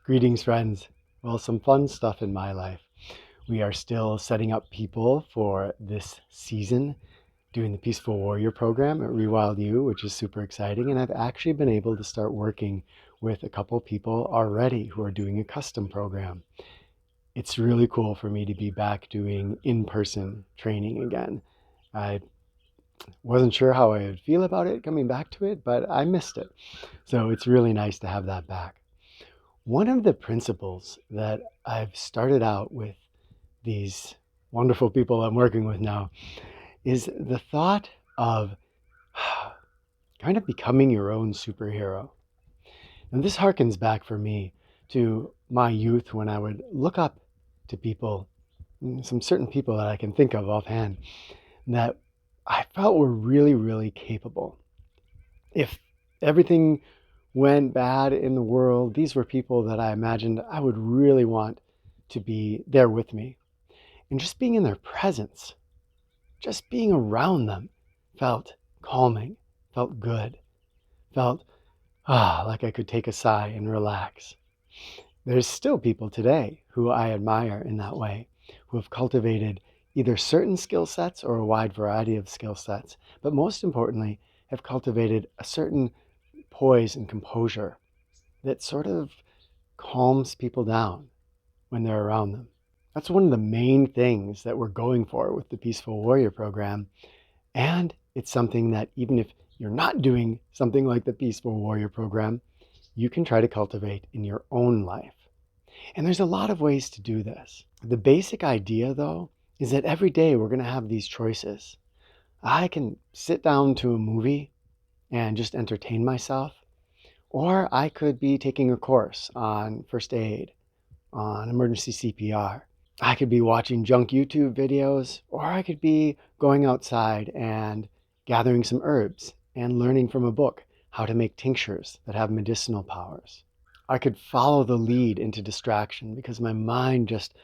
Greetings, friends. Well, some fun stuff in my life. We are still setting up people for this season, doing the Peaceful Warrior program at ReWild U, which is super exciting. And I've actually been able to start working with a couple people already who are doing a custom program. It's really cool for me to be back doing in-person training again. I wasn't sure how I would feel about it coming back to it, but I missed it. So it's really nice to have that back. One of the principles that I've started out with these wonderful people I'm working with now is the thought of kind of becoming your own superhero. And this harkens back for me to my youth when I would look up to people, some certain people that I can think of offhand, that I felt were really, really capable. If everything went bad in the world, these were people that I imagined I would really want to be there with me. And just being in their presence, just being around them felt calming, felt good, felt like I could take a sigh and relax. There's still people today who I admire in that way, who have cultivated either certain skill sets or a wide variety of skill sets, but most importantly, have cultivated a certain poise and composure that sort of calms people down when they're around them. That's one of the main things that we're going for with the Peaceful Warrior program. And it's something that even if you're not doing something like the Peaceful Warrior program, you can try to cultivate in your own life. And there's a lot of ways to do this. The basic idea, though, is that every day we're going to have these choices. I can sit down to a movie and just entertain myself, or I could be taking a course on first aid, on emergency CPR. I could be watching junk YouTube videos, or I could be going outside and gathering some herbs and learning from a book how to make tinctures that have medicinal powers. I could follow the lead into distraction because my mind just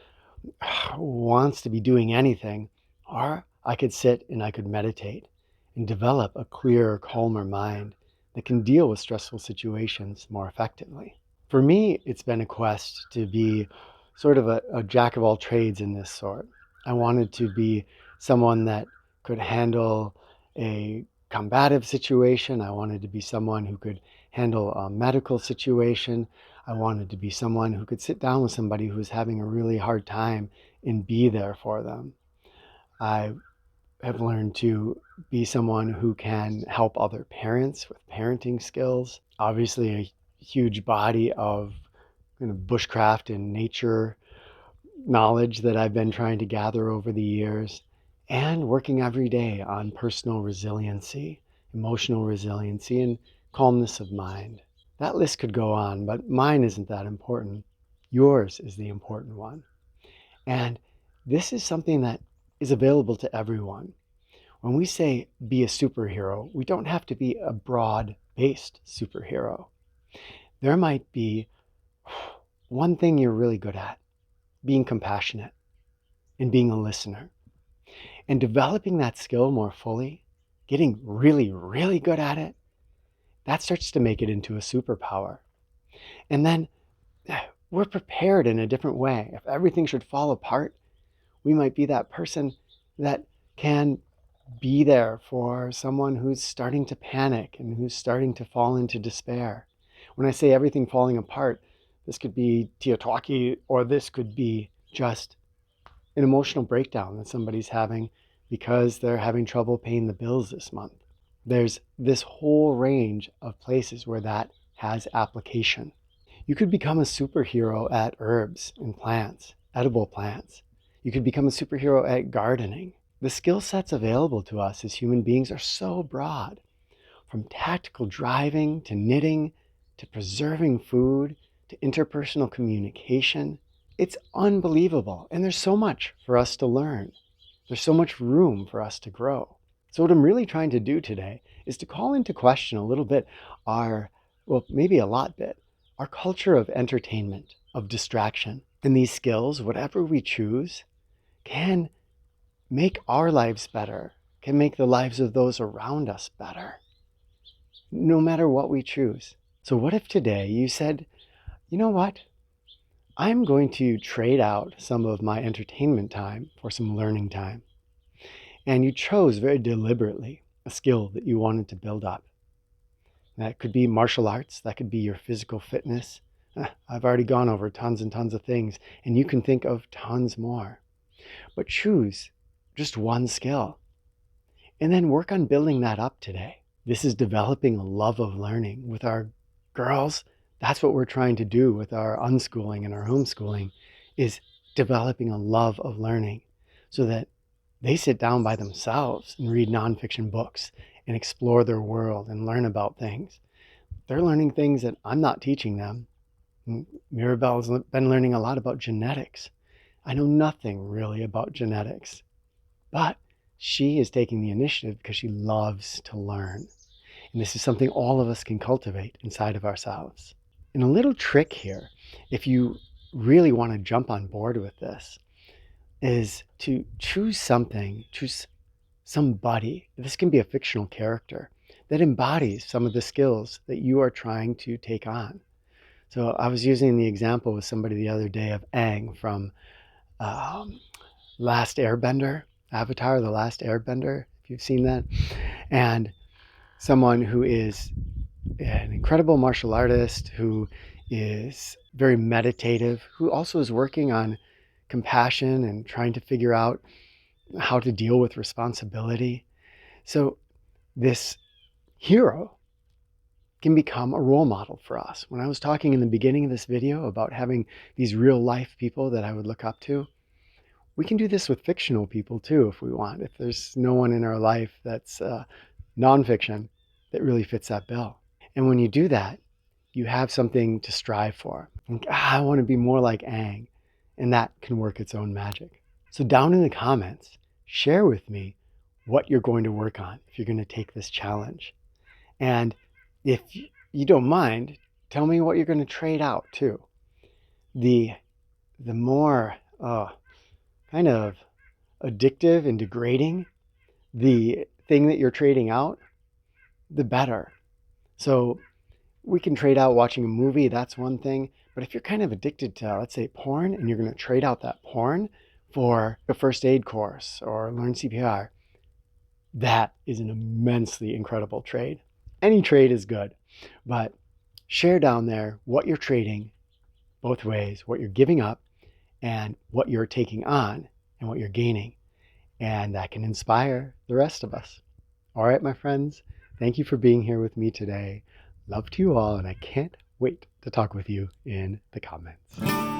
wants to be doing anything, or I could sit and I could meditate and develop a clearer, calmer mind that can deal with stressful situations more effectively. For me, it's been a quest to be sort of a jack of all trades in this sort. I wanted to be someone that could handle a combative situation. I wanted to be someone who could handle a medical situation. I wanted to be someone who could sit down with somebody who's having a really hard time and be there for them. I have learned to be someone who can help other parents with parenting skills. Obviously, a huge body of kind of bushcraft and nature knowledge that I've been trying to gather over the years, and working every day on personal resiliency, emotional resiliency, and calmness of mind. That list could go on, but mine isn't that important. Yours is the important one. And this is something that is available to everyone. When we say be a superhero, we don't have to be a broad-based superhero. There might be one thing you're really good at, being compassionate and being a listener. And developing that skill more fully, getting really, really good at it, that starts to make it into a superpower. And then we're prepared in a different way. If everything should fall apart, we might be that person that can be there for someone who's starting to panic and who's starting to fall into despair. When I say everything falling apart, this could be Teotwaki, or this could be just an emotional breakdown that somebody's having because they're having trouble paying the bills this month. There's this whole range of places where that has application. You could become a superhero at herbs and plants, edible plants. You could become a superhero at gardening. The skill sets available to us as human beings are so broad, from tactical driving to knitting to preserving food to interpersonal communication. It's unbelievable. And there's so much for us to learn. There's so much room for us to grow. So what I'm really trying to do today is to call into question a little bit maybe a lot bit, our culture of entertainment, of distraction. And these skills, whatever we choose, can make our lives better, can make the lives of those around us better, no matter what we choose. So what if today you said, you know what? I'm going to trade out some of my entertainment time for some learning time. And you chose very deliberately a skill that you wanted to build up. That could be martial arts, that could be your physical fitness. I've already gone over tons and tons of things, and you can think of tons more. But choose just one skill and then work on building that up today. This is developing a love of learning. With our girls, that's what we're trying to do with our unschooling and our homeschooling, is developing a love of learning so that they sit down by themselves and read nonfiction books and explore their world and learn about things. They're learning things that I'm not teaching them. Mirabelle's been learning a lot about genetics. I know nothing really about genetics, but she is taking the initiative because she loves to learn. And this is something all of us can cultivate inside of ourselves. And a little trick here, if you really want to jump on board with this, is to choose somebody, this can be a fictional character, that embodies some of the skills that you are trying to take on. So I was using the example with somebody the other day of Aang from Last Airbender, Avatar, The Last Airbender, if you've seen that. And someone who is an incredible martial artist, who is very meditative, who also is working on compassion and trying to figure out how to deal with responsibility. So this hero can become a role model for us. When I was talking in the beginning of this video about having these real life people that I would look up to, we can do this with fictional people too if we want. If there's no one in our life that's nonfiction that really fits that bill. And when you do that, you have something to strive for. Like, I want to be more like Aang. And that can work its own magic. So down in the comments, share with me what you're going to work on if you're going to take this challenge. And if you don't mind, tell me what you're going to trade out too. The more kind of addictive and degrading the thing that you're trading out, the better. So we can trade out watching a movie, that's one thing. But if you're kind of addicted to, let's say, porn, and you're going to trade out that porn for a first aid course or learn CPR, that is an immensely incredible trade. Any trade is good, but share down there what you're trading both ways, what you're giving up and what you're taking on and what you're gaining. And that can inspire the rest of us. All right, my friends, thank you for being here with me today. Love to you all, and I can't wait to talk with you in the comments.